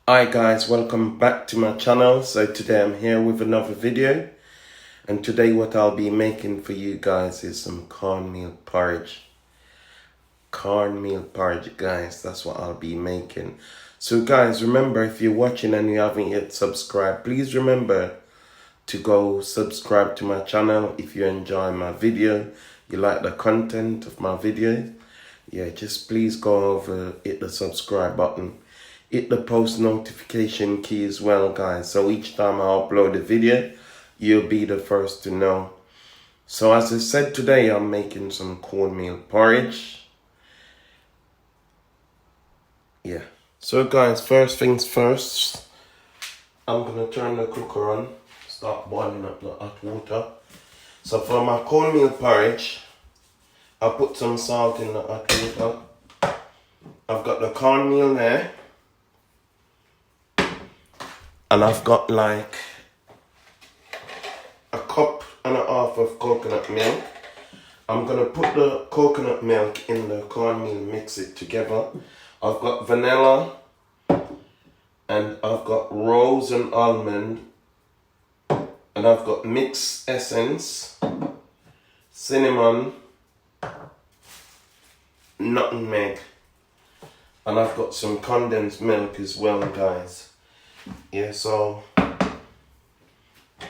Hi guys, welcome back to my channel. So today I'm here with another video, and today what I'll be making for you guys is some cornmeal porridge. Cornmeal porridge, guys, that's what I'll be making. So guys, remember, if you're watching and you haven't yet subscribed, please remember to go subscribe to my channel. If you enjoy my video, you like the content of my video, yeah, just please go over, hit the subscribe button. Hit the post notification key as well, guys, so each time I upload a video you'll be the first to know. So as I said, today I'm making some cornmeal porridge. Yeah, so guys, first things first, I'm gonna turn the cooker on, start boiling up the hot water. So for my cornmeal porridge, I put some salt in the hot water. I've got the cornmeal there, and I've got like a cup and a half of coconut milk. I'm gonna put the coconut milk in the cornmeal, mix it together. I've got vanilla, and I've got rose and almond, and I've got mixed essence, cinnamon, nutmeg, and I've got some condensed milk as well, guys. Yeah, so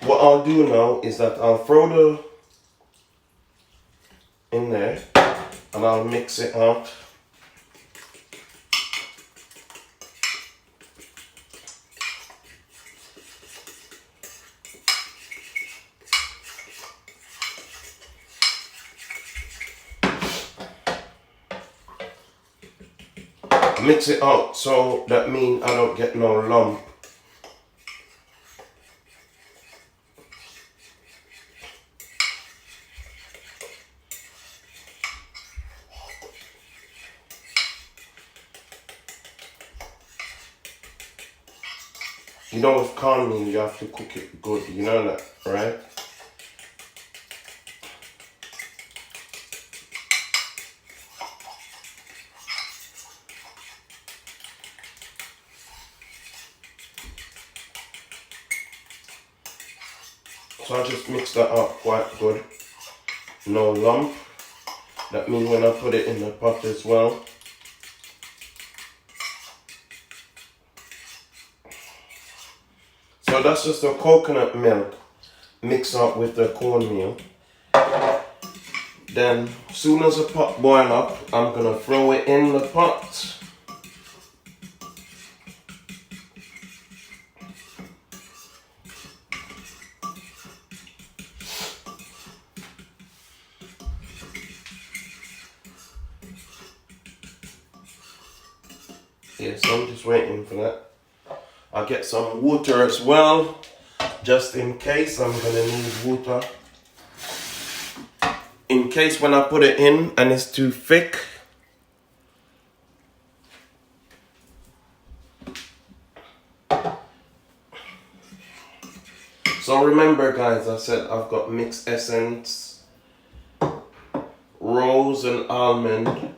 what I'll do now is that I'll throw the in there and I'll mix it out. Mix it out, so that means I don't get no lump. You know, with cornmeal, you have to cook it good, you know that, right? So I just mix that up quite good. No lump. That means when I put it in the pot as well, so that's just the coconut milk mixed up with the cornmeal. Then as soon as the pot boil up, I'm gonna throw it in the pot. Yeah, so I'm just waiting for that. I'll get some water as well, just in case I'm gonna need water. In case when I put it in and it's too thick. So remember, guys, I said I've got mixed essence, rose and almond,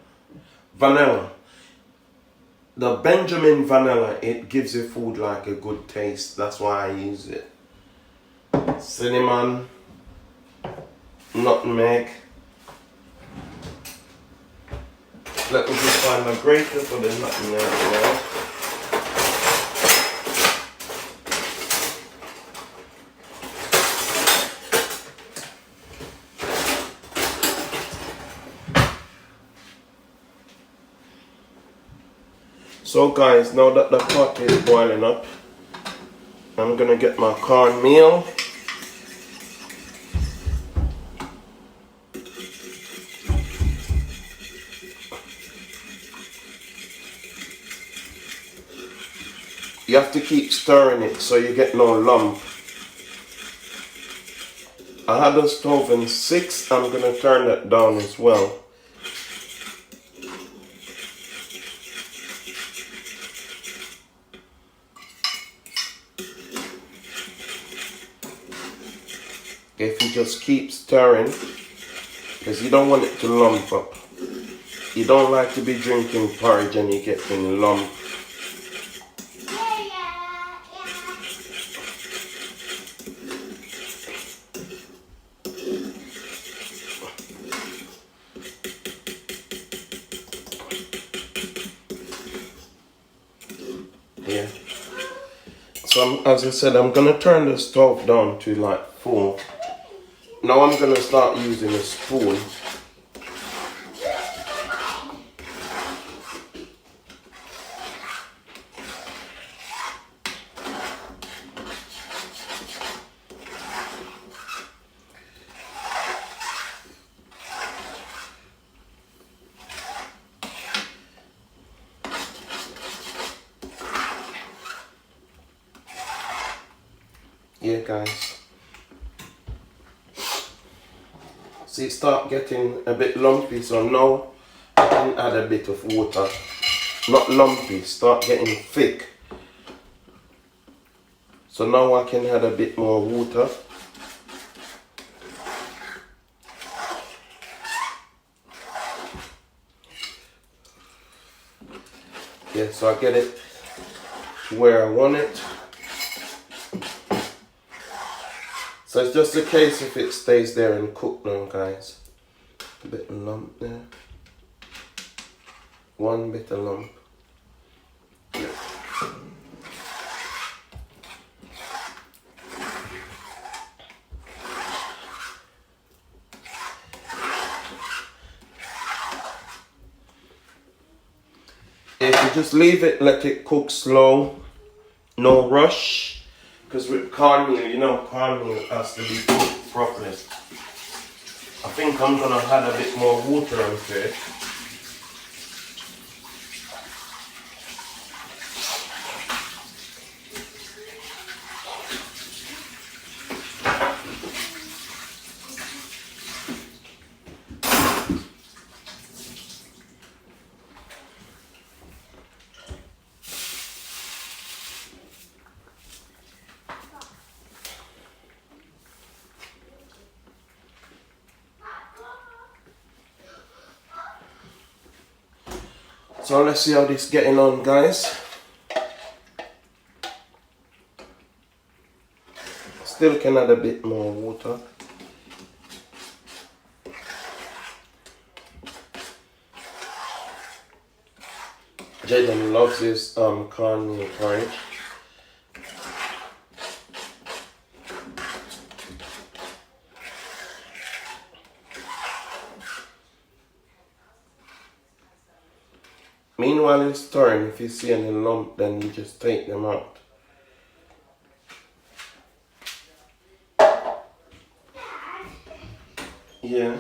vanilla. The Benjamin vanilla, it gives your food like a good taste. That's why I use it. Cinnamon, nutmeg. Let me just find my grater for the nutmeg now. So guys, now that the pot is boiling up, I'm gonna get my cornmeal. You have to keep stirring it so you get no lump. I had the stove on 6, I'm gonna turn that down as well. If you just keep stirring, because you don't want it to lump up. You don't like to be drinking porridge and you get in lump. Yeah. So as I said, I'm gonna turn the stove down to like full. Now I'm gonna start using a spoon. Yeah, guys. See, start getting a bit lumpy, so now I can add a bit of water. Not lumpy, start getting thick. So now I can add a bit more water. Yeah, so I get it where I want it. So it's just a case if it stays there and cook now, guys. A bit of lump there. One bit of lump. If you just leave it, let it cook slow, no rush. Because with cornmeal, you know, cornmeal has to be cooked properly. I think I'm gonna add a bit more water into it. So let's see how this is getting on, guys. Still can add a bit more water. Jaden loves his cornmeal porridge. Meanwhile, it's stirring. If you see any lump, then you just take them out. Yeah.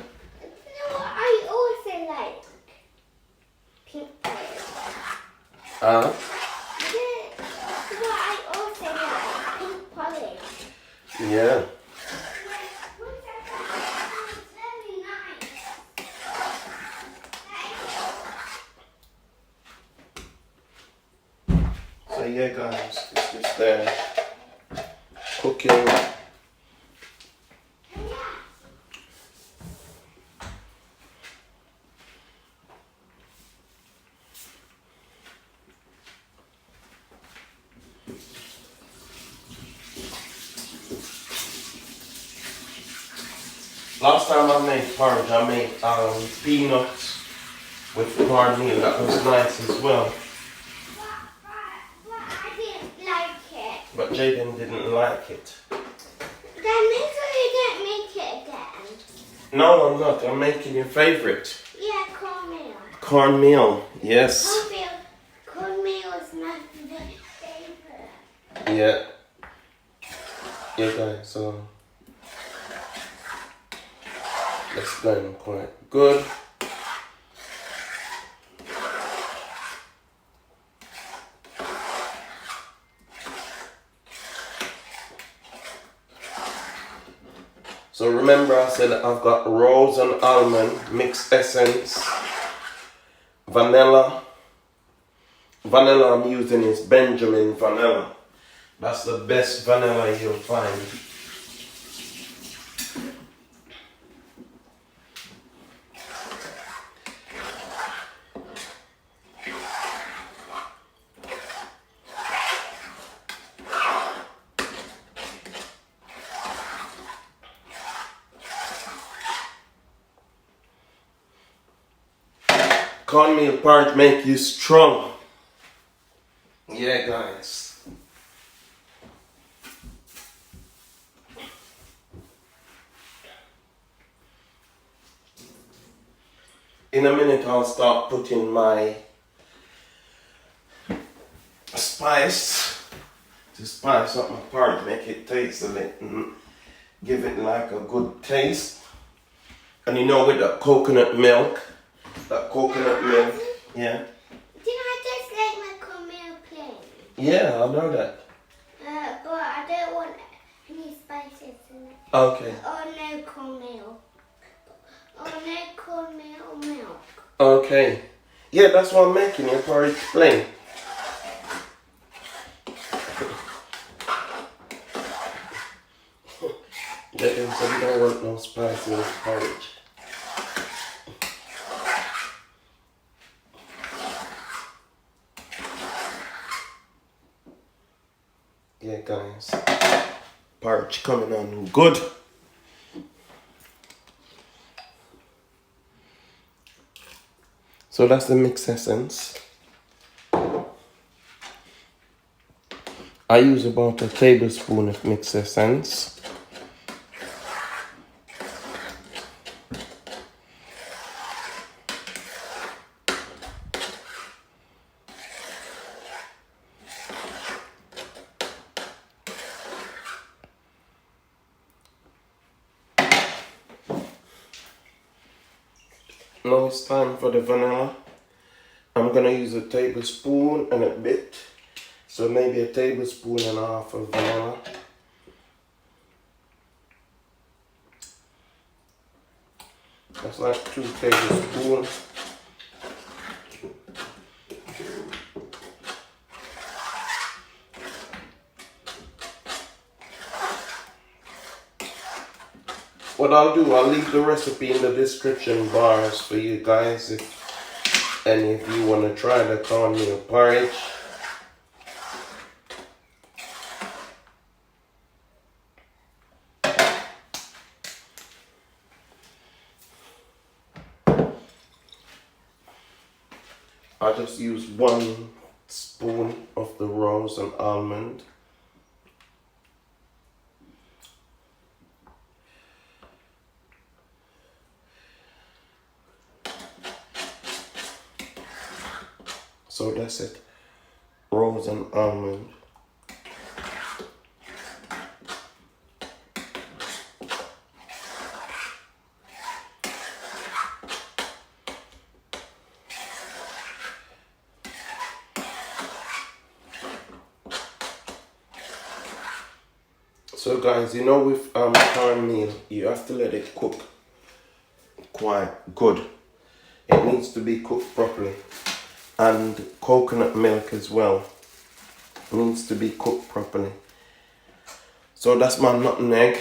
I also like pink porridge. Ah? I also like pink porridge. Yeah. So yeah, guys, it's just there cooking. Last time I made porridge, I made peanuts with cornmeal. That was nice as well. But I didn't like it. But Jaden didn't like it. Then make sure you don't make it again. No, I'm not. I'm making your favorite. Yeah, cornmeal. Cornmeal, yes. Cornmeal is my favorite. Yeah. Yeah, guys, so that's going quite good. So remember I said I've got rose and almond, mixed essence, vanilla. Vanilla I'm using is Benjamin vanilla. That's the best vanilla you'll find. Cornmeal porridge make you strong. Yeah, guys. In a minute, I'll start putting my spice to spice up my porridge, make it taste a little, give it like a good taste. And you know, with that coconut milk, yeah. Did I just like my cornmeal plain? Yeah, I know that. But I don't want any spices in it. Okay. Oh no cornmeal. Oh no cornmeal milk. Okay. Yeah, that's what I'm making your porridge plain. Yeah, so we don't want no spice in this porridge. Yeah, guys. Porridge coming on good. So that's the mix essence. I use about a tablespoon of mix essence. Now it's time for the vanilla. I'm gonna use a tablespoon and a bit. So maybe a tablespoon and a half of vanilla. That's like 2 tablespoons. What I'll do, I'll leave the recipe in the description bars for you guys if any of you want to try the cornmeal porridge. I just use 1 spoon of the rose and almond. So that's it, rose and almond. So guys, you know with cornmeal, you have to let it cook quite good. It needs to be cooked properly. And coconut milk as well needs to be cooked properly. So that's my nutmeg.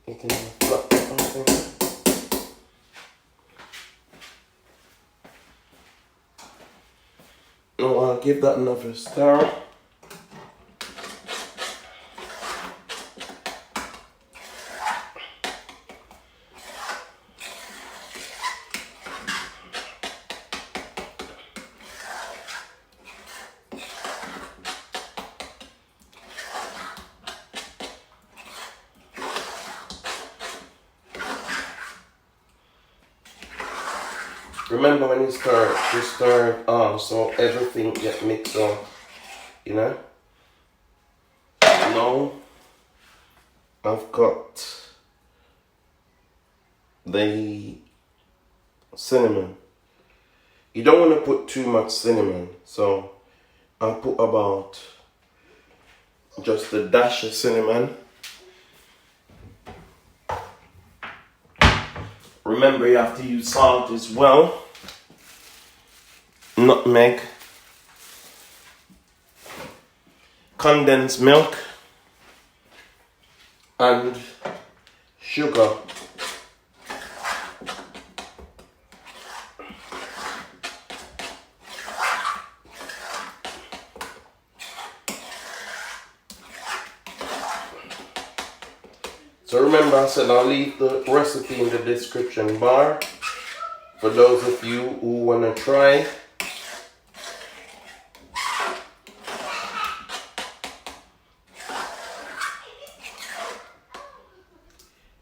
You can flip something. No, I'll give that another stir. Remember when you stir it on so everything get mixed up, you know? Now I've got the cinnamon. You don't want to put too much cinnamon, so I'll put about just a dash of cinnamon. Remember, you have to use salt as well. Nutmeg. condensed milk and sugar. So remember, I said I'll leave the recipe in the description bar for those of you who want to try.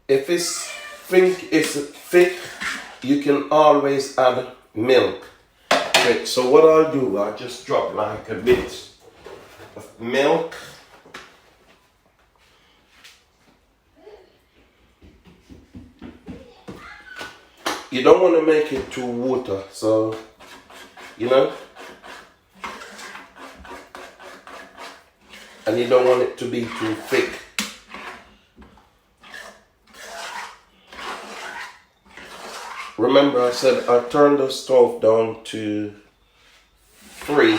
If it's thick, you can always add milk. Okay, so what I'll do, I'll just drop like a bit of milk. You don't want to make it too water, so you know, and you don't want it to be too thick. Remember, I said I turned the stove down to 3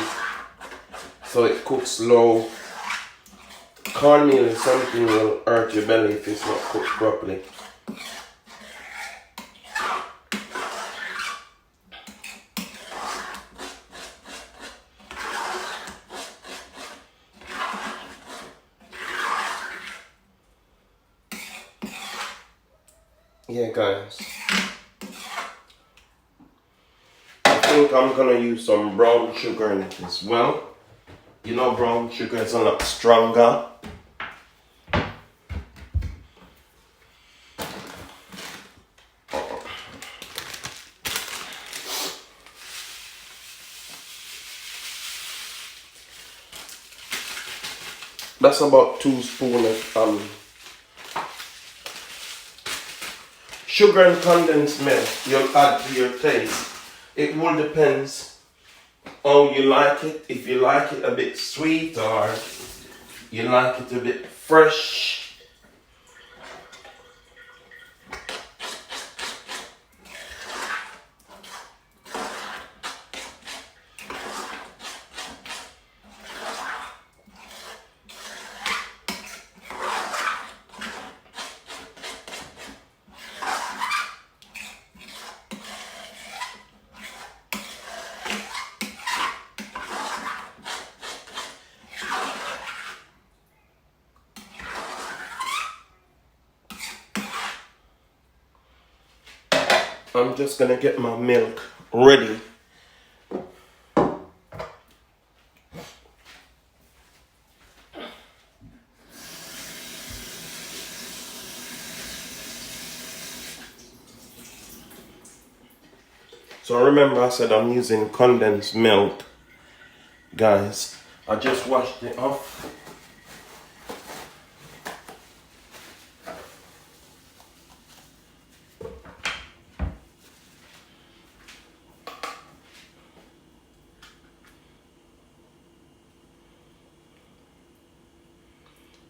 so it cooks low. Cornmeal is something that will hurt your belly if it's not cooked properly. Yeah, guys. I think I'm gonna use some brown sugar in it as well. You know, brown sugar is a lot stronger. That's about 2 spoons of sugar and condensed milk. You'll add to your taste. It will depends how you like it. If you like it a bit sweet or you like it a bit fresh. I'm just gonna get my milk ready. So remember, I said I'm using condensed milk, guys. I just washed it off.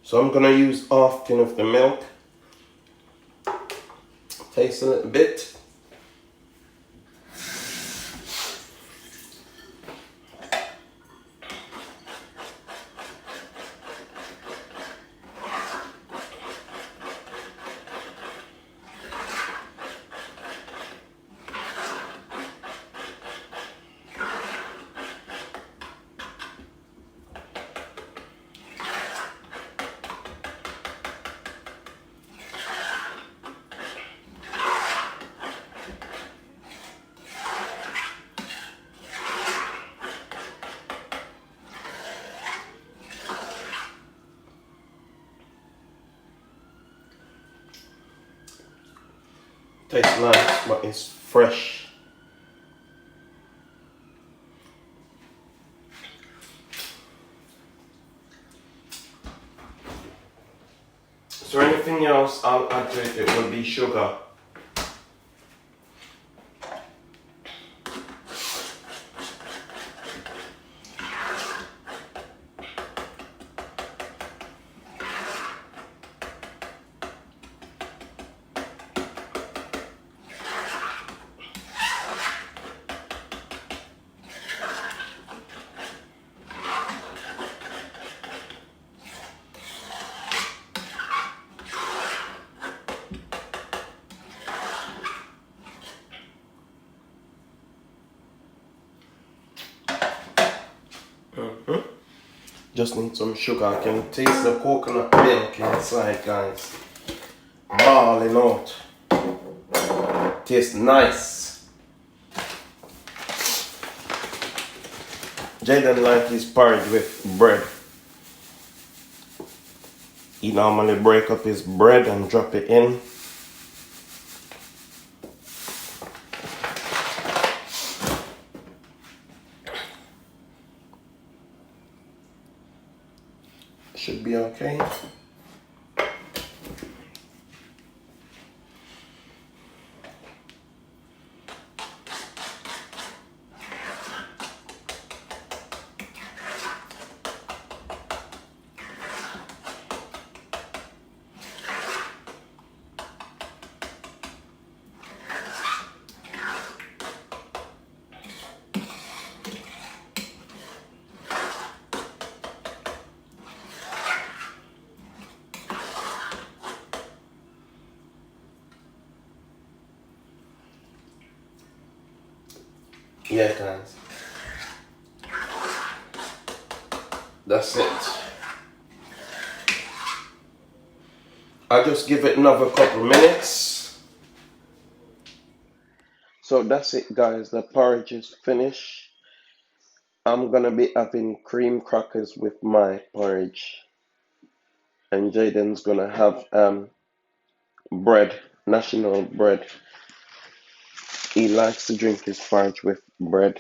So I'm gonna use half tin of the milk. Taste a little bit. Tastes nice, but it's fresh. So anything else I'll add to it, it will be sugar. Just need some sugar. I can taste the coconut milk inside, guys. Balling out. Tastes nice. Jaden likes his porridge with bread. He normally break up his bread and drop it in. Should be okay. Yeah, guys. That's it. I'll just give it another couple minutes. So that's it, guys. The porridge is finished. I'm gonna be having cream crackers with my porridge, and Jaden's gonna have bread, national bread. He likes to drink his porridge with bread,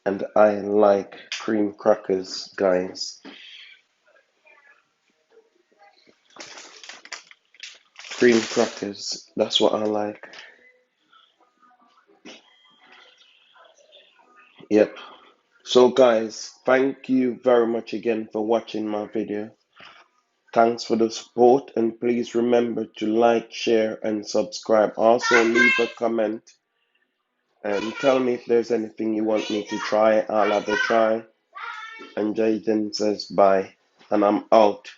and I like cream crackers, guys. Cream crackers, that's what I like. Yep. So guys, thank you very much again for watching my video. Thanks for the support, and please remember to like, share and subscribe. Also leave a comment and tell me if there's anything you want me to try. I'll have a try. And Jaden says bye, and I'm out.